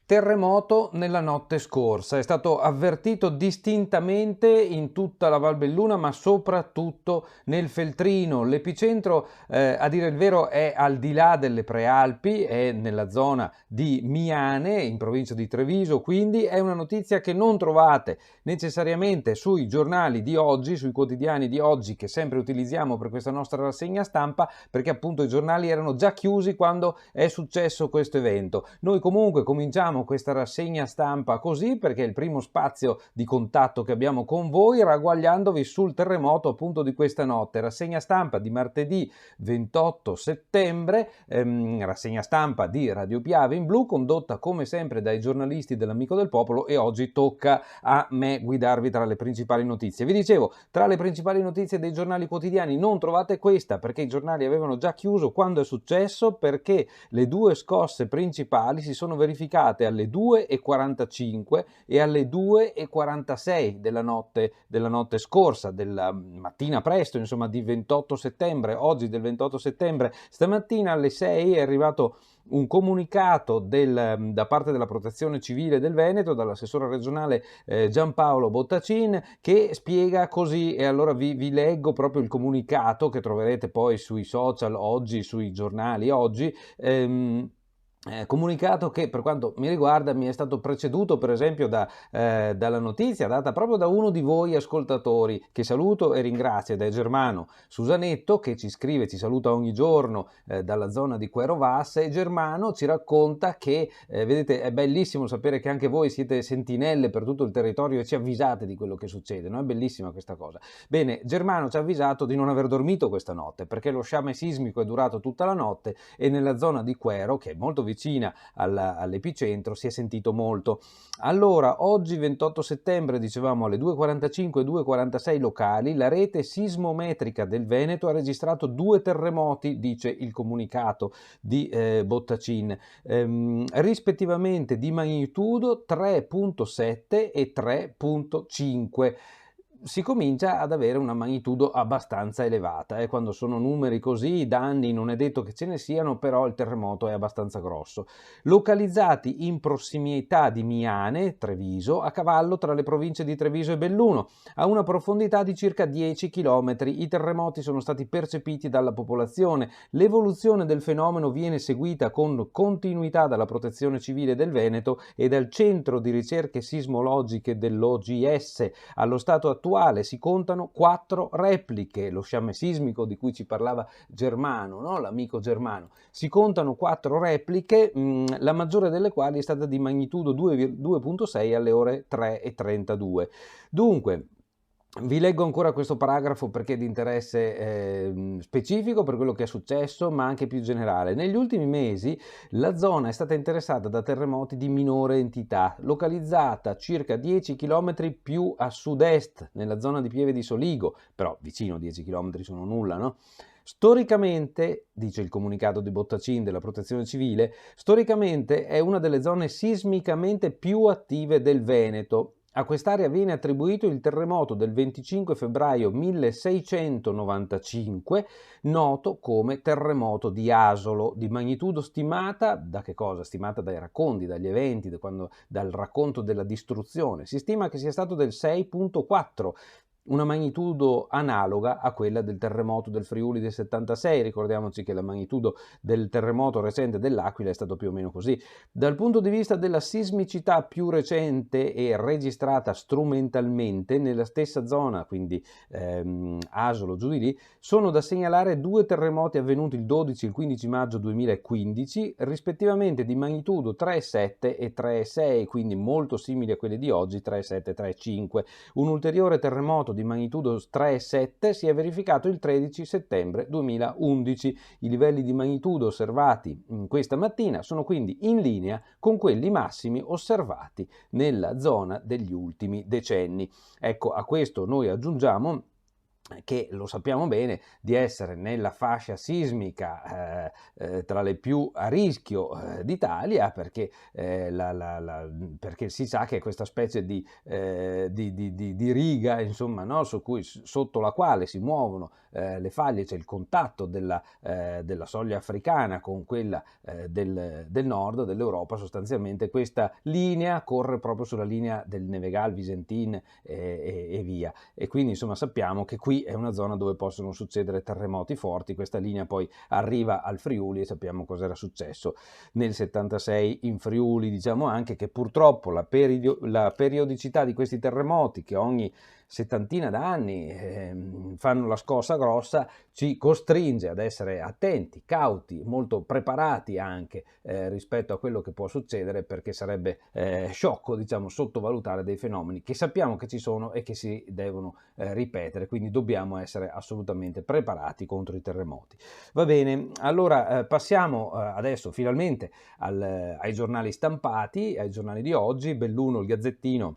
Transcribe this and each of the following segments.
Terremoto nella notte scorsa, è stato avvertito distintamente in tutta la Val Belluna, ma soprattutto nel Feltrino. L'epicentro, a dire il vero, è al di là delle Prealpi, è nella zona di Miane, in provincia di Treviso, quindi è una notizia che non trovate necessariamente sui giornali di oggi, sui quotidiani di oggi, che sempre utilizziamo per questa nostra rassegna stampa, perché appunto i giornali erano già chiusi quando è successo questo evento. Noi comunque cominciamo questa rassegna stampa così perché è il primo spazio di contatto che abbiamo con voi, ragguagliandovi sul terremoto appunto di questa notte. Rassegna stampa di martedì 28 settembre, rassegna stampa di Radio Piave in Blu, condotta come sempre dai giornalisti dell'Amico del Popolo, e oggi tocca a me guidarvi tra le principali notizie. Vi dicevo, tra le principali notizie dei giornali quotidiani non trovate questa, perché i giornali avevano già chiuso quando è successo, perché le due scosse principali si sono verificate alle 2:45 e alle 2:46 della notte scorsa, della mattina presto, insomma, di 28 settembre, oggi del 28 settembre. Stamattina alle 6 è arrivato un comunicato da parte della Protezione Civile del Veneto, dall'assessore regionale Giampaolo Bottacin, che spiega così, e allora vi leggo proprio il comunicato che troverete poi sui social oggi, sui giornali oggi. Comunicato che, per quanto mi riguarda, mi è stato preceduto per esempio dalla notizia data proprio da uno di voi ascoltatori, che saluto e ringrazio, ed è Germano Susanetto, che ci scrive, ci saluta ogni giorno dalla zona di Quero Vasse. E Germano ci racconta che, vedete, è bellissimo sapere che anche voi siete sentinelle per tutto il territorio e ci avvisate di quello che succede, no? È bellissima questa cosa. Bene, Germano ci ha avvisato di non aver dormito questa notte, perché lo sciame sismico è durato tutta la notte e nella zona di Quero, che è molto vicina all'epicentro, si è sentito molto. Allora, oggi 28 settembre, dicevamo, alle 2:45 e 2:46 locali, la rete sismometrica del Veneto ha registrato 2 terremoti, dice il comunicato di Bottacin, rispettivamente di magnitudo 3,7 e 3,5. Si comincia ad avere una magnitudo abbastanza elevata. Quando sono numeri così, i danni non è detto che ce ne siano, però il terremoto è abbastanza grosso. Localizzati in prossimità di Miane, Treviso, a cavallo tra le province di Treviso e Belluno, a una profondità di circa 10 km. I terremoti sono stati percepiti dalla popolazione. L'evoluzione del fenomeno viene seguita con continuità dalla Protezione Civile del Veneto e dal Centro di Ricerche Sismologiche dell'OGS. Allo stato attuale si contano 4 repliche, lo sciame sismico di cui ci parlava Germano, no? L'amico Germano. Si contano 4 repliche, la maggiore delle quali è stata di magnitudo 2,6 alle ore 3:32. Dunque, vi leggo ancora questo paragrafo perché è di interesse specifico per quello che è successo, ma anche più generale. Negli ultimi mesi la zona è stata interessata da terremoti di minore entità, localizzata circa 10 km più a sud-est, nella zona di Pieve di Soligo, però vicino 10 km sono nulla, no? Storicamente, dice il comunicato di Bottacin della Protezione Civile, storicamente è una delle zone sismicamente più attive del Veneto. A quest'area viene attribuito il terremoto del 25 febbraio 1695, noto come terremoto di Asolo, di magnitudo stimata, da che cosa? Stimata dai racconti, dagli eventi, dal racconto della distruzione. Si stima che sia stato del 6,4, una magnitudo analoga a quella del terremoto del Friuli del 76. Ricordiamoci che la magnitudo del terremoto recente dell'Aquila è stato più o meno così. Dal punto di vista della sismicità più recente e registrata strumentalmente nella stessa zona, quindi Asolo, giù di lì, sono da segnalare 2 terremoti avvenuti il 12 e il 15 maggio 2015, rispettivamente di magnitudo 3,7 e 3,6, quindi molto simili a quelli di oggi, 3,7 e 3,5. Un ulteriore terremoto di magnitudo 3,7 si è verificato il 13 settembre 2011. I livelli di magnitudo osservati questa mattina sono quindi in linea con quelli massimi osservati nella zona degli ultimi decenni. Ecco, a questo noi aggiungiamo che lo sappiamo bene di essere nella fascia sismica tra le più a rischio d'Italia, perché, perché si sa che questa specie di riga, insomma, no, sotto la quale si muovono le faglie, c'è il contatto della soglia africana con quella del nord dell'Europa, sostanzialmente questa linea corre proprio sulla linea del Nevegal, Visentin e via, e quindi insomma sappiamo che qui è una zona dove possono succedere terremoti forti. Questa linea poi arriva al Friuli e sappiamo cosa era successo nel 76 in Friuli. Diciamo anche che purtroppo la periodicità di questi terremoti, che ogni settantina d'anni fanno la scossa grossa, ci costringe ad essere attenti, cauti, molto preparati anche rispetto a quello che può succedere, perché sarebbe sciocco, diciamo, sottovalutare dei fenomeni che sappiamo che ci sono e che si devono ripetere, quindi dobbiamo essere assolutamente preparati contro i terremoti. Va bene, allora passiamo adesso finalmente ai giornali stampati, ai giornali di oggi. Belluno, il Gazzettino,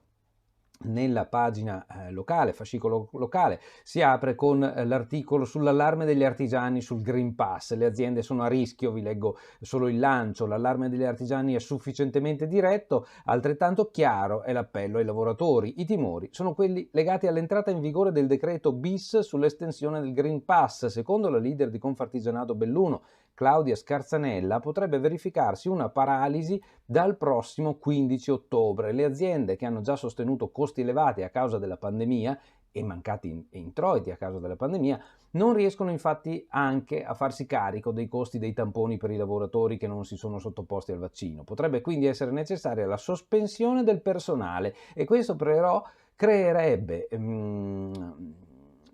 nella pagina locale, fascicolo locale, si apre con l'articolo sull'allarme degli artigiani sul Green Pass. Le aziende sono a rischio, vi leggo solo il lancio. L'allarme degli artigiani è sufficientemente diretto, altrettanto chiaro è l'appello ai lavoratori. I timori sono quelli legati all'entrata in vigore del decreto bis sull'estensione del Green Pass. Secondo la leader di Confartigianato Belluno, Claudia Scarzanella, potrebbe verificarsi una paralisi dal prossimo 15 ottobre. Le aziende che hanno già sostenuto costi elevati a causa della pandemia e mancati introiti a causa della pandemia non riescono infatti anche a farsi carico dei costi dei tamponi per i lavoratori che non si sono sottoposti al vaccino. Potrebbe quindi essere necessaria la sospensione del personale, e questo però creerebbe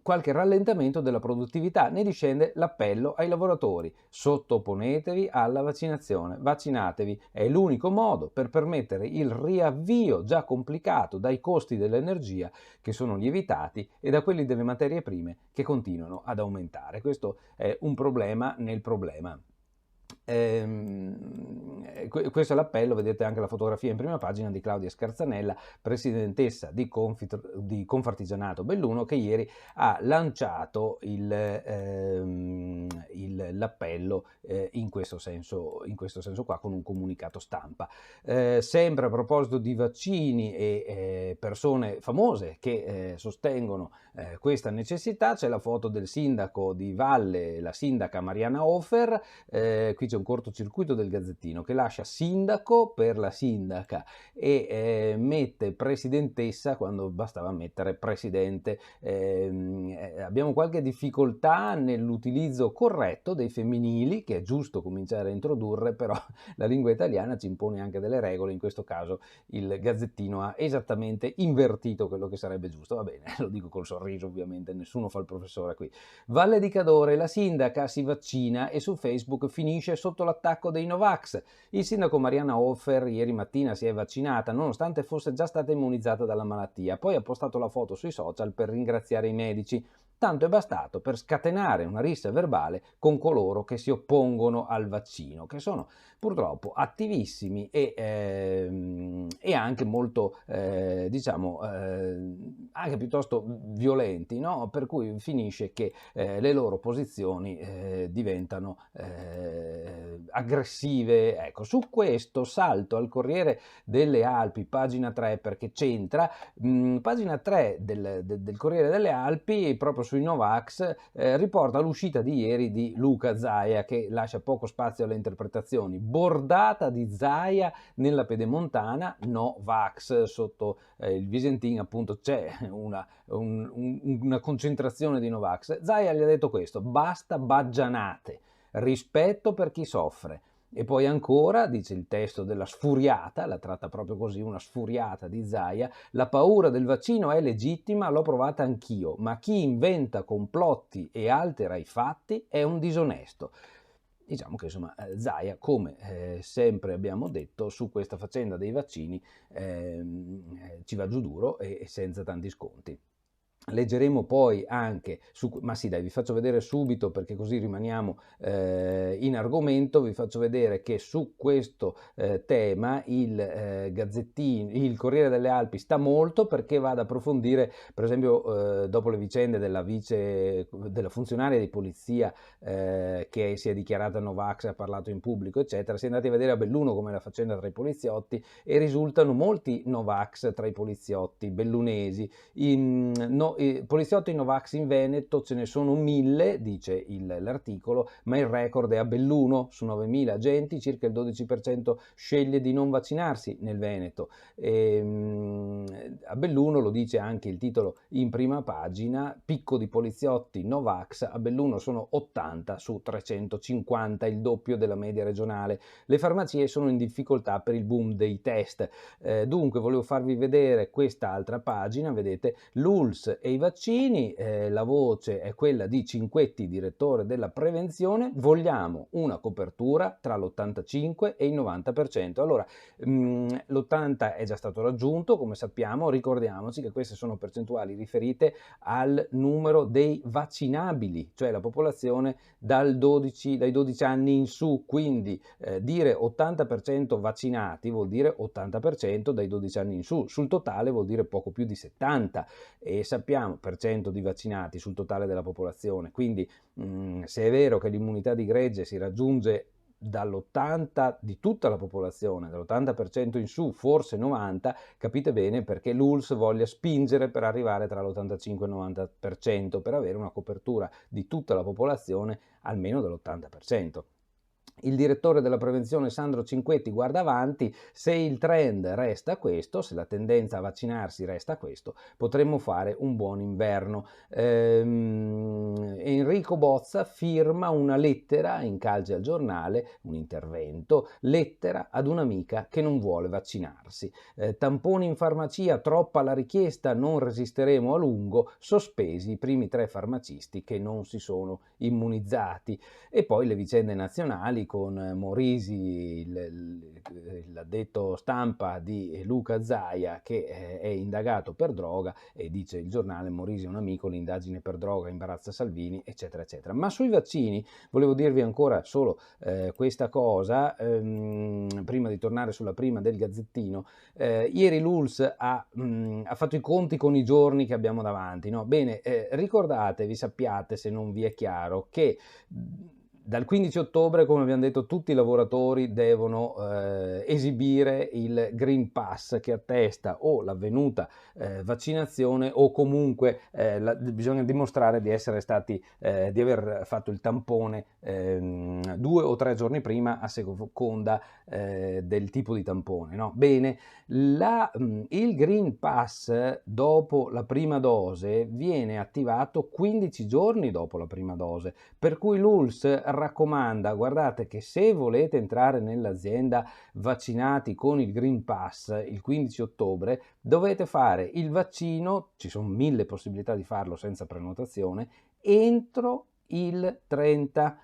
qualche rallentamento della produttività. Ne discende l'appello ai lavoratori: sottoponetevi alla vaccinazione, vaccinatevi, è l'unico modo per permettere il riavvio già complicato dai costi dell'energia che sono lievitati e da quelli delle materie prime che continuano ad aumentare. Questo è un problema nel problema. Questo è l'appello, vedete anche la fotografia in prima pagina di Claudia Scarzanella, presidentessa di Confartigianato Belluno, che ieri ha lanciato l'appello in questo senso qua, con un comunicato stampa. Sempre a proposito di vaccini e persone famose che sostengono questa necessità, c'è la foto del sindaco di Valle, la sindaca Mariana Hofer. Qui c'è un cortocircuito del Gazzettino che lascia sindaco per la sindaca e mette presidentessa quando bastava mettere presidente. Abbiamo qualche difficoltà nell'utilizzo corretto dei femminili, che è giusto cominciare a introdurre, però la lingua italiana ci impone anche delle regole. In questo caso il Gazzettino ha esattamente invertito quello che sarebbe giusto. Va bene, lo dico col sorriso, ovviamente, nessuno fa il professore qui. Valle di Cadore, la sindaca si vaccina e su Facebook finisce sotto l'attacco dei Novax. Il sindaco Mariana Hofer ieri mattina si è vaccinata nonostante fosse già stata immunizzata dalla malattia, poi ha postato la foto sui social per ringraziare i medici. Tanto è bastato per scatenare una rissa verbale con coloro che si oppongono al vaccino, che sono purtroppo attivissimi e anche molto, diciamo, anche piuttosto violenti, no? Per cui finisce che le loro posizioni diventano aggressive. Ecco, su questo salto al Corriere delle Alpi, pagina 3, perché c'entra. Pagina 3 del Corriere delle Alpi, proprio sui Novax, riporta l'uscita di ieri di Luca Zaia, che lascia poco spazio alle interpretazioni. Bordata di Zaia nella Pedemontana, no Vax. Sotto il Visentin appunto c'è una concentrazione di Novax. Zaia gli ha detto questo: basta baggianate, rispetto per chi soffre. E poi ancora, dice il testo della sfuriata, la tratta proprio così, una sfuriata di Zaia: la paura del vaccino è legittima, l'ho provata anch'io, ma chi inventa complotti e altera i fatti è un disonesto. Diciamo che insomma Zaia, come sempre abbiamo detto, su questa faccenda dei vaccini ci va giù duro e senza tanti sconti. Leggeremo poi anche ma sì, dai, vi faccio vedere subito, perché così rimaniamo in argomento. Vi faccio vedere che su questo tema il Gazzettino, il Corriere delle Alpi sta molto, perché va ad approfondire, per esempio, dopo le vicende della funzionaria di polizia che si è dichiarata Novax, ha parlato in pubblico, eccetera. Si è andati a vedere a Belluno come la faccenda tra i poliziotti, e risultano molti Novax tra i poliziotti bellunesi. poliziotti Novax in Veneto ce ne sono 1000, dice l'articolo, ma il record è a Belluno. Su 9.000 agenti circa il 12% sceglie di non vaccinarsi nel Veneto. A Belluno, lo dice anche il titolo in prima pagina, picco di poliziotti Novax, a Belluno sono 80 su 350, il doppio della media regionale. Le farmacie sono in difficoltà per il boom dei test. Dunque volevo farvi vedere questa altra pagina, vedete l'ULSS e i vaccini, la voce è quella di Cinquetti, direttore della prevenzione. Vogliamo una copertura tra l'85 e il 90%. Allora, l'80 è già stato raggiunto, come sappiamo. Ricordiamoci che queste sono percentuali riferite al numero dei vaccinabili, cioè la popolazione dai 12 anni in su, quindi dire 80% vaccinati vuol dire 80% dai 12 anni in su, sul totale vuol dire poco più di 70, e sappiamo per cento di vaccinati sul totale della popolazione. Quindi se è vero che l'immunità di gregge si raggiunge dall'80 di tutta la popolazione, dall'80% in su, forse 90, capite bene perché l'ULSS voglia spingere per arrivare tra l'85 e il 90%, per avere una copertura di tutta la popolazione almeno dell'80%. Il direttore della prevenzione Sandro Cinquetti guarda avanti: se il trend resta questo, se la tendenza a vaccinarsi resta questo, potremmo fare un buon inverno. Enrico Bozza firma una lettera in calce al giornale, un intervento, lettera ad un'amica che non vuole vaccinarsi. Tamponi in farmacia, troppa la richiesta, non resisteremo a lungo, sospesi i primi 3 farmacisti che non si sono immunizzati. E poi le vicende nazionali con Morisi, l'addetto stampa di Luca Zaia, che è indagato per droga, e dice il giornale: Morisi è un amico, l'indagine per droga imbarazza Salvini, eccetera eccetera. Ma sui vaccini volevo dirvi ancora solo questa cosa, prima di tornare sulla prima del Gazzettino. Ieri l'ULSS ha fatto i conti con i giorni che abbiamo davanti, no? Bene, ricordatevi, sappiate, se non vi è chiaro, che dal 15 ottobre, come abbiamo detto, tutti i lavoratori devono esibire il Green Pass, che attesta o l'avvenuta vaccinazione o comunque bisogna dimostrare di essere stati, di aver fatto il tampone 2 o 3 giorni prima, a seconda del tipo di tampone, no? Bene, il Green Pass dopo la prima dose viene attivato 15 giorni dopo la prima dose, per cui l'ULSS raccomanda: guardate che se volete entrare nell'azienda vaccinati con il Green Pass il 15 ottobre dovete fare il vaccino, ci sono 1000 possibilità di farlo senza prenotazione, entro il 30.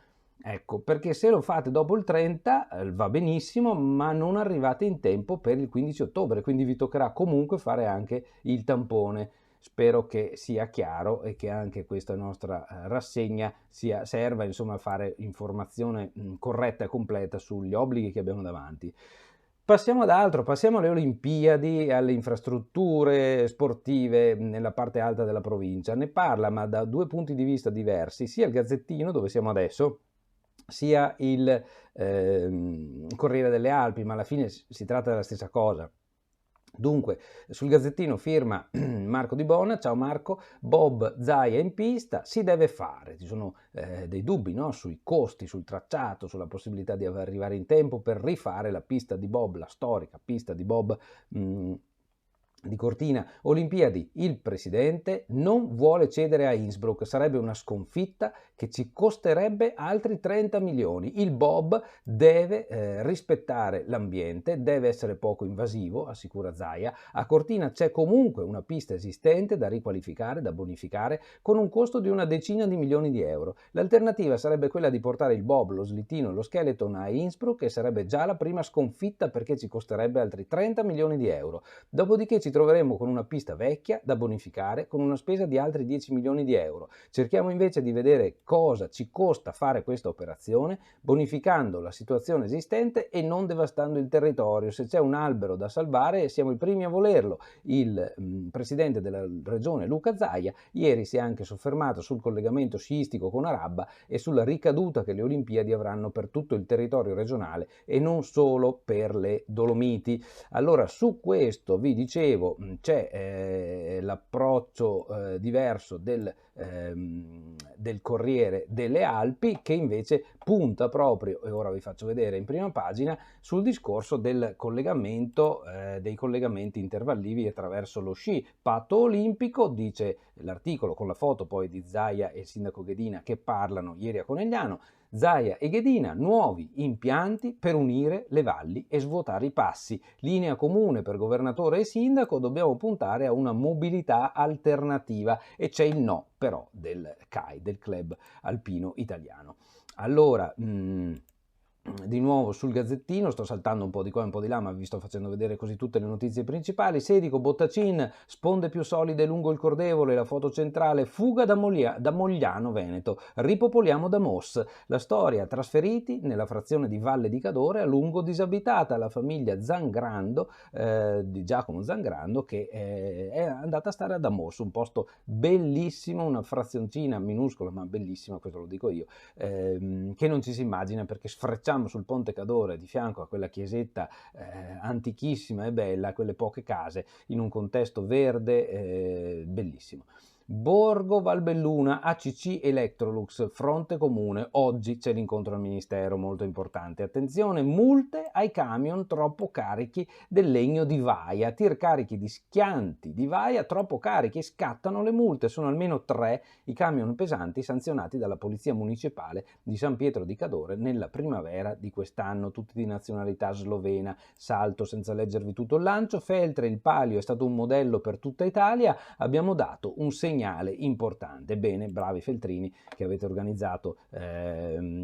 Ecco, perché se lo fate dopo il 30 va benissimo, ma non arrivate in tempo per il 15 ottobre, quindi vi toccherà comunque fare anche il tampone. Spero che sia chiaro e che anche questa nostra rassegna serva, insomma, a fare informazione corretta e completa sugli obblighi che abbiamo davanti. Passiamo ad altro, passiamo alle Olimpiadi e alle infrastrutture sportive nella parte alta della provincia. Ne parla, ma da 2 punti di vista diversi, sia il Gazzettino, dove siamo adesso, sia il Corriere delle Alpi, ma alla fine si tratta della stessa cosa. Dunque, sul Gazzettino firma Marco Di Bona. Ciao Marco. Bob Zaia in pista, si deve fare. Ci sono dei dubbi, no? Sui costi, sul tracciato, sulla possibilità di arrivare in tempo per rifare la pista di bob, la storica pista di bob di Cortina. Olimpiadi, il presidente non vuole cedere a Innsbruck, sarebbe una sconfitta che ci costerebbe altri 30 milioni. Il bob deve rispettare l'ambiente, deve essere poco invasivo, assicura Zaia. A Cortina c'è comunque una pista esistente da riqualificare, da bonificare, con un costo di una decina di milioni di euro. L'alternativa sarebbe quella di portare il bob, lo slittino e lo skeleton a Innsbruck, e sarebbe già la prima sconfitta, perché ci costerebbe altri 30 milioni di euro. Dopodiché ci troveremo con una pista vecchia da bonificare con una spesa di altri 10 milioni di euro. Cerchiamo invece di vedere cosa ci costa fare questa operazione, bonificando la situazione esistente e non devastando il territorio. Se c'è un albero da salvare, siamo i primi a volerlo. Il presidente della regione Luca Zaia ieri si è anche soffermato sul collegamento sciistico con Arabba e sulla ricaduta che le Olimpiadi avranno per tutto il territorio regionale e non solo per le Dolomiti. Allora, su questo vi dicevo dicevo, c'è l'approccio diverso del Corriere delle Alpi, che invece punta proprio, e ora vi faccio vedere in prima pagina, sul discorso del collegamento, dei collegamenti intervallivi attraverso lo sci. Patto olimpico, dice l'articolo con la foto poi di Zaia e il sindaco Ghedina che parlano ieri a Conegliano. Zaia e Ghedina, nuovi impianti per unire le valli e svuotare i passi. Linea comune per governatore e sindaco, dobbiamo puntare a una mobilità alternativa, e c'è il no però del CAI, del Club Alpino Italiano. Allora, di nuovo sul Gazzettino, sto saltando un po' di qua e un po' di là, ma vi sto facendo vedere così tutte le notizie principali. Sedico, Bottacin, sponde più solide lungo il Cordevole, la foto centrale, fuga da Mogliano Veneto, ripopoliamo da Mos. La storia, trasferiti nella frazione di Valle di Cadore, a lungo disabitata, la famiglia Zangrando, di Giacomo Zangrando, che è andata a stare ad Amos, un posto bellissimo, una frazioncina minuscola ma bellissima, questo lo dico io, che non ci si immagina, perché sfrecciamo sul Ponte Cadore di fianco a quella chiesetta antichissima e bella, quelle poche case in un contesto verde bellissimo. Borgo Valbelluna, ACC Electrolux, fronte comune, oggi c'è l'incontro al Ministero, molto importante. Attenzione, multe ai camion troppo carichi del legno di vaia, tir carichi di schianti di vaia troppo carichi, e scattano le multe. Sono almeno 3 i camion pesanti sanzionati dalla Polizia Municipale di San Pietro di Cadore nella primavera di quest'anno, tutti di nazionalità slovena. Salto senza leggervi tutto il lancio. Feltre, il palio è stato un modello per tutta Italia, abbiamo dato un segnale importante. Bene, bravi feltrini che avete organizzato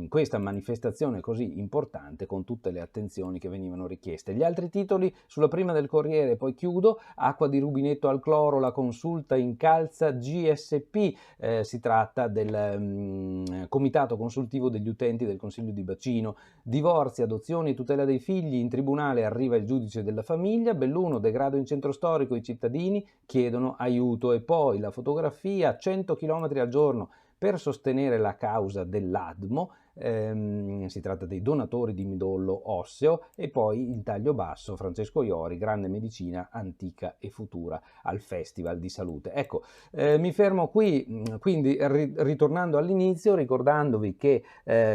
questa manifestazione così importante con tutte le attenzioni che venivano richieste. Gli altri titoli sulla prima del Corriere, poi chiudo. Acqua di rubinetto al cloro, la consulta incalza GSP, si tratta del comitato consultivo degli utenti del Consiglio di Bacino. Divorzi, adozioni e tutela dei figli, in tribunale arriva il giudice della famiglia. Belluno, degrado in centro storico, i cittadini chiedono aiuto. E poi la fotografia, 100 km al giorno per sostenere la causa dell'ADMO, si tratta dei donatori di midollo osseo. E poi il taglio basso, Francesco Iori, grande medicina antica e futura al Festival di Salute. Ecco, mi fermo qui, quindi ritornando all'inizio, ricordandovi che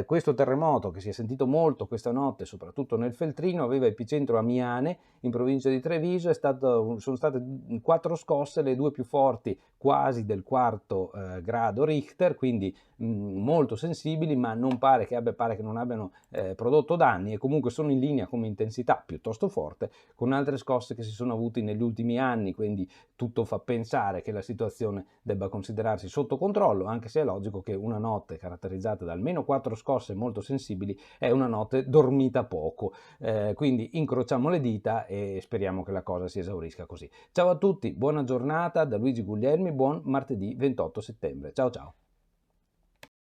questo terremoto, che si è sentito molto questa notte, soprattutto nel Feltrino, aveva epicentro a Miane, in provincia di Treviso. Sono state 4 scosse, le 2 più forti quasi del 4° grado Richter, quindi molto sensibili, ma pare che non abbiano prodotto danni, e comunque sono in linea come intensità piuttosto forte con altre scosse che si sono avuti negli ultimi anni, quindi tutto fa pensare che la situazione debba considerarsi sotto controllo, anche se è logico che una notte caratterizzata da almeno 4 scosse molto sensibili è una notte dormita poco, quindi incrociamo le dita e speriamo che la cosa si esaurisca così. Ciao a tutti, buona giornata da Luigi Guglielmi, buon martedì 28 settembre. Ciao ciao!